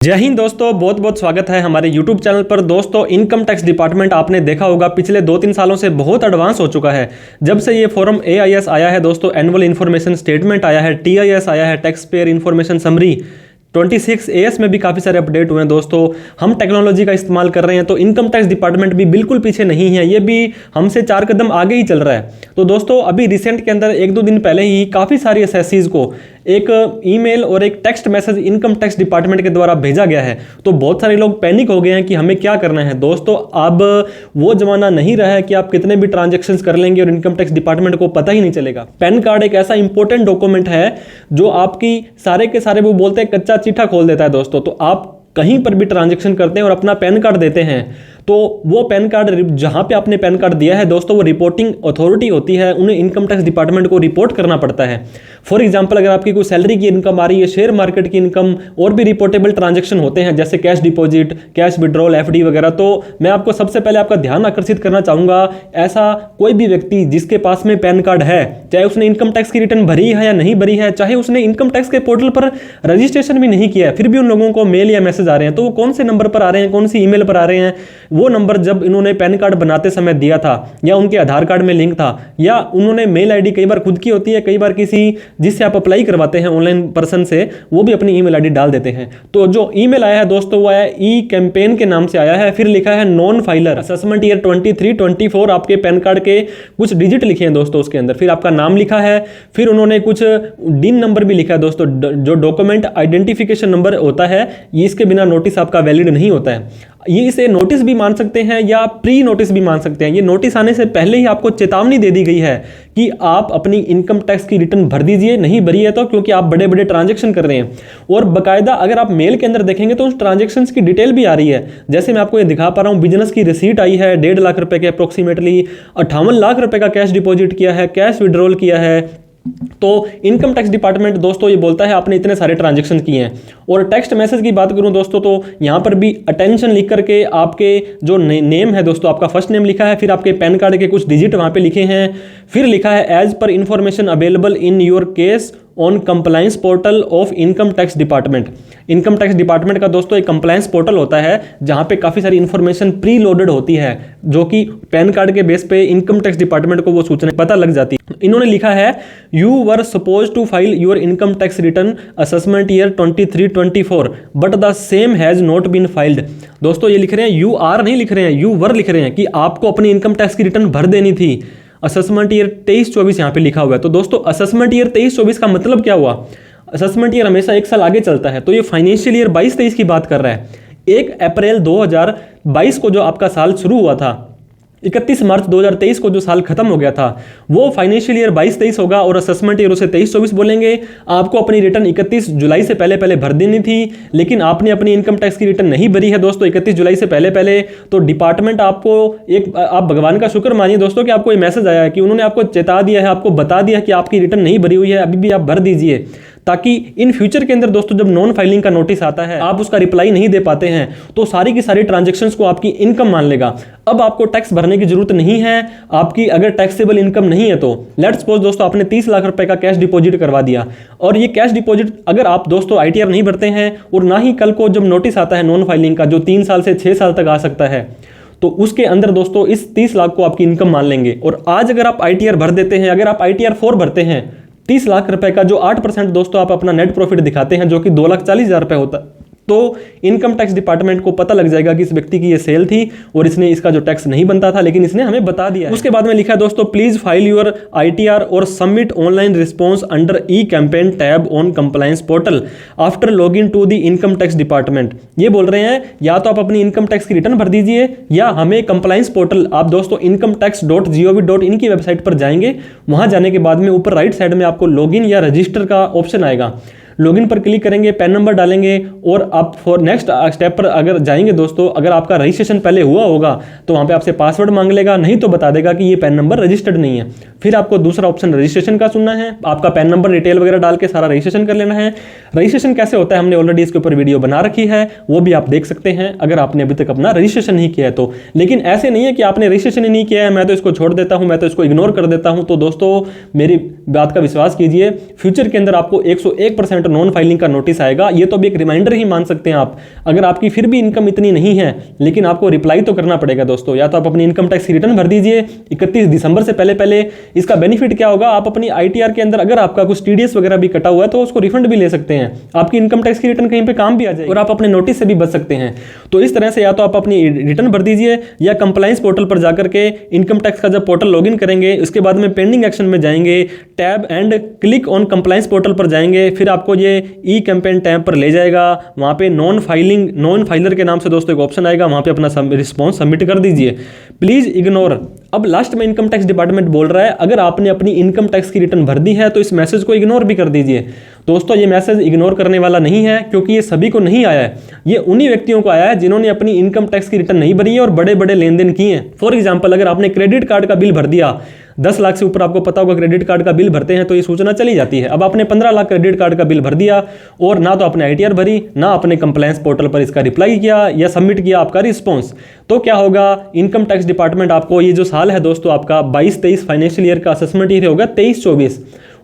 जय हिंद दोस्तों, बहुत बहुत स्वागत है हमारे YouTube चैनल पर। दोस्तों, इनकम टैक्स डिपार्टमेंट आपने देखा होगा पिछले 2-3 सालों से बहुत एडवांस हो चुका है। जब से ये फॉर्म AIS आया है दोस्तों, एनुअल इन्फॉर्मेशन स्टेटमेंट आया है, TIS आया है, tax payer information summary 26 AS में भी काफ़ी सारे अपडेट हुए हैं दोस्तों। हम टेक्नोलॉजी का इस्तेमाल कर रहे हैं तो इनकम टैक्स डिपार्टमेंट भी बिल्कुल पीछे नहीं है, ये भी हमसे 4 कदम आगे ही चल रहा है। तो दोस्तों, अभी रिसेंट के अंदर 1-2 दिन पहले ही काफ़ी सारी एसएससीज को एक ईमेल और एक text message income tax department के द्वारा भेजा गया है। तो बहुत सारे लोग पैनिक हो गए हैं कि हमें क्या करना है। दोस्तों, अब वो जमाना नहीं रहा है कि आप कितने भी ट्रांजैक्शंस कर लेंगे और इनकम टैक्स डिपार्टमेंट को पता ही नहीं चलेगा। पैन कार्ड एक ऐसा इंपॉर्टेंट डॉक्यूमेंट है जो आपकी सारे के सारे, वो बोलते हैं, कच्चा चिट्ठा खोल देता है दोस्तों। तो आप कहीं पर भी ट्रांजैक्शन करते हैं और अपना पैन कार्ड देते हैं तो वो पैन कार्ड, जहां पे आपने पैन कार्ड दिया है दोस्तों, वो रिपोर्टिंग अथॉरिटी होती है, उन्हें इनकम टैक्स डिपार्टमेंट को रिपोर्ट करना पड़ता है। फॉर एग्जांपल, अगर आपकी कोई सैलरी की इनकम आ रही है, शेयर मार्केट की इनकम, और भी रिपोर्टेबल ट्रांजैक्शन होते हैं जैसे cash deposit, cash withdrawal, FD वगैरह। तो मैं आपको सबसे पहले आपका ध्यान आकर्षित करना चाहूंगा, ऐसा कोई भी व्यक्ति जिसके पास में पैन कार्ड है, चाहे उसने इनकम टैक्स की रिटर्न भरी है या नहीं भरी है, चाहे उसने इनकम टैक्स के पोर्टल पर रजिस्ट्रेशन भी नहीं किया है, फिर भी उन लोगों को मेल या मैसेज आ रहे हैं, तो वो कौन से नंबर पर आ रहे हैं, कौन सी ईमेल पर आ रहे हैं? वो नंबर जब इन्होंने पैन कार्ड बनाते समय दिया था, या उनके आधार कार्ड में लिंक था, या उन्होंने मेल आईडी कई बार खुद की होती है, कई बार किसी जिससे आप अप्लाई करवाते हैं ऑनलाइन पर्सन से, वो भी अपनी ईमेल आईडी डाल देते हैं। तो जो ईमेल आया है दोस्तों, वो आया ई कैंपेन के नाम से आया है, फिर लिखा है नॉन फाइलर असेसमेंट ईयर 23-24, आपके पैन कार्ड के कुछ डिजिट लिखे हैं दोस्तों उसके अंदर, फिर आपका नाम लिखा है, फिर उन्होंने कुछ DIN नंबर भी लिखा है दोस्तों, जो डॉक्यूमेंट आइडेंटिफिकेशन नंबर होता है, ये इसके बिना नोटिस आपका वैलिड नहीं होता है। ये इसे नोटिस भी मान सकते हैं या प्री नोटिस भी मान सकते हैं। ये नोटिस आने से पहले ही आपको चेतावनी दे दी गई है कि आप अपनी इनकम टैक्स की रिटर्न भर दीजिए, नहीं भरी है तो, क्योंकि आप बड़े बड़े ट्रांजैक्शन कर रहे हैं। और बाकायदा अगर आप मेल के अंदर देखेंगे तो उस ट्रांजैक्शन की डिटेल भी आ रही है। जैसे मैं आपको ये दिखा पा रहा हूँ, बिजनेस की रिसीट आई है 1.5 लाख रुपए के अप्रोक्सीमेटली, 58 लाख रुपए का कैश डिपॉजिट किया है, कैश विड्रॉल किया है। तो इनकम टैक्स डिपार्टमेंट दोस्तों ये बोलता है आपने इतने सारे ट्रांजैक्शन किए हैं। और टेक्स्ट मैसेज की बात करूं दोस्तों, तो यहां पर भी अटेंशन लिख करके आपके जो नेम है दोस्तों, आपका फर्स्ट नेम लिखा है, फिर आपके पैन कार्ड के कुछ डिजिट वहां पे लिखे हैं, फिर लिखा है as per information available in your case on compliance portal of income tax department. Income tax department का दोस्तों एक कंप्लायंस पोर्टल होता है जहां पे काफी सारी इंफॉर्मेशन प्री लोडेड होती है, जो कि पैन कार्ड के बेस पे इनकम टैक्स डिपार्टमेंट को वो सूचना पता लग जाती है। इन्होंने लिखा है you were suppose to file your income tax return assessment year 23-24 but the same has not been filed. दोस्तों ये लिख रहे हैं, यू आर नहीं लिख रहे हैं, यू वर लिख रहे हैं कि आपको अपनी इनकम टैक्स की रिटर्न भर देनी थी। असेसमेंट ईयर 23-24 यहाँ पे लिखा हुआ है। तो दोस्तों, असेसमेंट ईयर 23-24 का मतलब क्या हुआ? असेसमेंट ईयर हमेशा 1 साल आगे चलता है, तो ये फाइनेंशियल ईयर 22-23 की बात कर रहा है। 1 अप्रैल 2022 को जो आपका साल शुरू हुआ था, 31 मार्च 2023 को जो साल खत्म हो गया था, वो फाइनेंशियल ईयर 22-23 होगा और असेसमेंट ईयर उसे 23-24 बोलेंगे। आपको अपनी रिटर्न 31 जुलाई से पहले पहले भर देनी थी, लेकिन आपने अपनी इनकम टैक्स की रिटर्न नहीं भरी है दोस्तों 31 जुलाई से पहले पहले। तो डिपार्टमेंट आपको आप भगवान का शुक्र मानिए दोस्तों कि आपको ये मैसेज आया है कि उन्होंने आपको चेता दिया है, आपको बता दिया कि आपकी रिटर्न नहीं भरी हुई है, अभी भी आप भर दीजिए, ताकि इन फ्यूचर के अंदर दोस्तों जब नॉन फाइलिंग का नोटिस आता है, आप उसका रिप्लाई नहीं दे पाते हैं, तो सारी की सारी ट्रांजैक्शंस को आपकी इनकम मान लेगा। अब आपको टैक्स भरने की जरूरत नहीं है। आपकी अगर टैक्सेबल इनकम नहीं है तो लेट्स सपोज दोस्तों आपने 30 लाख रुपए का कैश डिपॉजिट करवा दिया, और ये कैश डिपॉजिट अगर आप दोस्तों ITR नहीं भरते हैं, और ना ही कल को जब नोटिस आता है नॉन फाइलिंग का, जो 3 साल से 6 साल तक आ सकता है, तो उसके अंदर दोस्तों इस 30 लाख को आपकी इनकम मान लेंगे। और आज अगर आप ITR भर देते हैं, अगर आप ITR 4 भरते हैं, 30 लाख रुपए का जो 8% दोस्तों आप अपना नेट प्रॉफिट दिखाते हैं, जो कि 2,40,000 रुपए होता है, तो इनकम टैक्स डिपार्टमेंट को पता लग जाएगा कि इस व्यक्ति की ये सेल थी और इसने इसका जो टैक्स नहीं बनता था, लेकिन इसने हमें बता दिया है। उसके बाद में लिखा है दोस्तों, प्लीज फाइल योर ITR और submit online response under e campaign tab on compliance portal after log in to the income tax department. ये बोल रहे हैं या तो आप अपनी इनकम टैक्स की रिटर्न भर दीजिए, या हमें कंप्लायंस पोर्टल, आप दोस्तों incometax.gov.in की वेबसाइट पर जाएंगे, वहां जाने के बाद में ऊपर राइट साइड में आपको लॉगिन या रजिस्टर का ऑप्शन आएगा। लॉगिन पर क्लिक करेंगे, पैन नंबर डालेंगे, और आप फॉर नेक्स्ट स्टेप पर अगर जाएंगे दोस्तों, अगर आपका रजिस्ट्रेशन पहले हुआ होगा तो वहां पे आपसे पासवर्ड मांग लेगा, नहीं तो बता देगा कि ये पैन नंबर रजिस्टर्ड नहीं है। फिर आपको दूसरा ऑप्शन रजिस्ट्रेशन का चुनना है, आपका पैन नंबर डिटेल वगैरह डाल के सारा रजिस्ट्रेशन कर लेना है। रजिस्ट्रेशन कैसे होता है हमने ऑलरेडी इसके ऊपर वीडियो बना रखी है, वो भी आप देख सकते हैं अगर आपने अभी तक अपना रजिस्ट्रेशन नहीं किया है तो। लेकिन ऐसे नहीं है कि आपने रजिस्ट्रेशन ही नहीं किया है, मैं तो इसको छोड़ देता हूं, मैं तो इसको इग्नोर कर देता हूं। तो दोस्तों मेरी बात का विश्वास कीजिए, फ्यूचर के अंदर आपको 101% नॉन फाइलिंग का नोटिस आएगा। ये तो अभी एक रिमाइंडर ही मान सकते हैं आप। अगर आपकी फिर भी इनकम इतनी नहीं है लेकिन आपको रिप्लाई तो करना पड़ेगा दोस्तों, या तो आप अपनी इनकम टैक्स की रिटर्न भर दीजिए 31 दिसंबर से पहले पहले। इसका बेनिफिट क्या होगा, आप अपनी ITR के अंदर अगर आपका कुछ TDS वगैरह भी कटा हुआ है तो उसको रिफंड भी ले सकते हैं, आपकी इनकम टैक्स की रिटर्न कहीं पे काम भी आ जाएगी और आप अपने नोटिस से भी बच सकते हैं। तो इस तरह से या तो आप अपनी रिटर्न भर दीजिए या कंप्लायंस पोर्टल पर जाकर के इनकम टैक्स का जब पोर्टल लॉगिन करेंगे उसके बाद में पेंडिंग एक्शन में जाएंगे, tab and click on compliance portal पर जाएंगे, फिर आपको ये ई कैंपेन टैब पर ले जाएगा। वहां पे नॉन फाइलर के नाम से दोस्तों एक ऑप्शन आएगा, वहां पे अपना रिस्पॉन्स सबमिट कर दीजिए। Please ignore. अब लास्ट में इनकम टैक्स डिपार्टमेंट बोल रहा है अगर आपने अपनी इनकम टैक्स की रिटर्न भर दी है तो इस मैसेज को इग्नोर भी कर दीजिए। दोस्तों ये मैसेज इग्नोर करने वाला नहीं है क्योंकि ये सभी को नहीं आया है, ये उन्हीं व्यक्तियों को आया है जिन्होंने अपनी इनकम टैक्स की रिटर्न नहीं भरी है और बड़े बड़े लेन देन किए हैं। फॉर एग्जाम्पल अगर आपने क्रेडिट कार्ड का बिल भर दिया, 10 लाख से ऊपर आपको पता होगा क्रेडिट कार्ड का बिल भरते हैं तो ये सूचना चली जाती है। अब आपने 15 लाख क्रेडिट कार्ड का बिल भर दिया और ना तो आपने ITR भरी ना आपने कंप्लायंस पोर्टल पर इसका रिप्लाई किया या सबमिट किया आपका रिस्पॉन्स, तो क्या होगा, इनकम टैक्स डिपार्टमेंट आपको ये जो साल है दोस्तों आपका 22-23 फाइनेंशियल ईयर का असेसमेंट ईयर होगा 23-24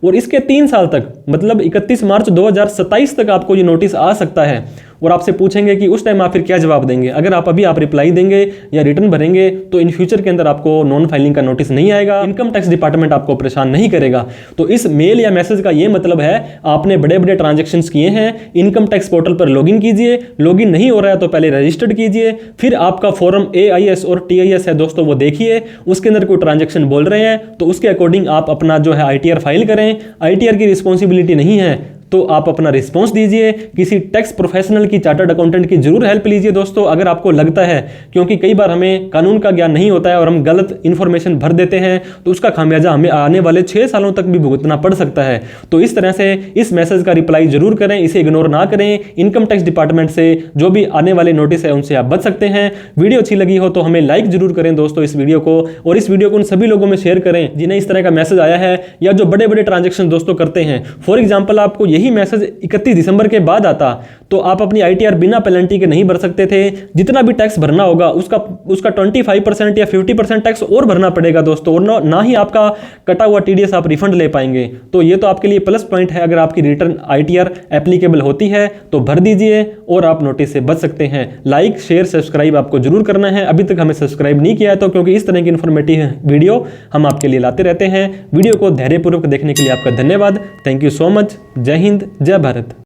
और इसके 3 साल तक मतलब 31 मार्च 2027 तक आपको ये नोटिस आ सकता है और आपसे पूछेंगे कि उस टाइम आप फिर क्या जवाब देंगे। अगर आप अभी रिप्लाई देंगे या रिटर्न भरेंगे तो इन फ्यूचर के अंदर आपको नॉन फाइलिंग का नोटिस नहीं आएगा, इनकम टैक्स डिपार्टमेंट आपको परेशान नहीं करेगा। तो इस मेल या मैसेज का ये मतलब है आपने बड़े बड़े ट्रांजेक्शन्स किए हैं, इनकम टैक्स पोर्टल पर लॉगिन कीजिए, लॉगिन नहीं हो रहा है तो पहले रजिस्टर्ड कीजिए, फिर आपका फॉर्म AIS और TIS है दोस्तों वो देखिए, उसके अंदर कोई ट्रांजेक्शन बोल रहे हैं तो उसके अकॉर्डिंग आप अपना जो है ITR फाइल करें। ITR की रिस्पॉन्सिबिलिटी नहीं है तो आप अपना रिस्पॉन्स दीजिए, किसी टैक्स प्रोफेशनल की चार्टर्ड अकाउंटेंट की जरूर हेल्प लीजिए दोस्तों अगर आपको लगता है, क्योंकि कई बार हमें कानून का ज्ञान नहीं होता है और हम गलत इन्फॉर्मेशन भर देते हैं तो उसका खामियाजा हमें आने वाले 6 सालों तक भी भुगतना पड़ सकता है। तो इस तरह से इस मैसेज का रिप्लाई जरूर करें, इसे इग्नोर ना करें। इनकम टैक्स डिपार्टमेंट से जो भी आने वाले नोटिस है उनसे आप बच सकते हैं। वीडियो अच्छी लगी हो तो हमें लाइक जरूर करें दोस्तों इस वीडियो को, और इस वीडियो को उन सभी लोगों में शेयर करें जिन्हें इस तरह का मैसेज आया है या जो बड़े बड़े ट्रांजेक्शन दोस्तों करते हैं। फॉर एग्जाम्पल आपको यही मैसेज 31 दिसंबर के बाद आता तो आप अपनी ITR बिना पेनल्टी के नहीं भर सकते थे, जितना भी टैक्स भरना होगा उसका 25% या 50% टैक्स और भरना पड़ेगा दोस्तों, और ना ही आपका कटा हुआ TDS आप रिफंड ले पाएंगे। तो ये तो आपके लिए प्लस पॉइंट है, अगर आपकी रिटर्न ITR एप्लीकेबल होती है तो भर दीजिए और आप नोटिस से बच सकते हैं। लाइक शेयर सब्सक्राइब आपको जरूर करना है, अभी तक हमें सब्सक्राइब नहीं किया है तो, क्योंकि इस तरह की इन्फॉर्मेटिव वीडियो हम आपके लिए लाते रहते हैं। वीडियो को धैर्यपूर्वक देखने के लिए आपका धन्यवाद। Thank you so much. जय हिंद, जय भारत।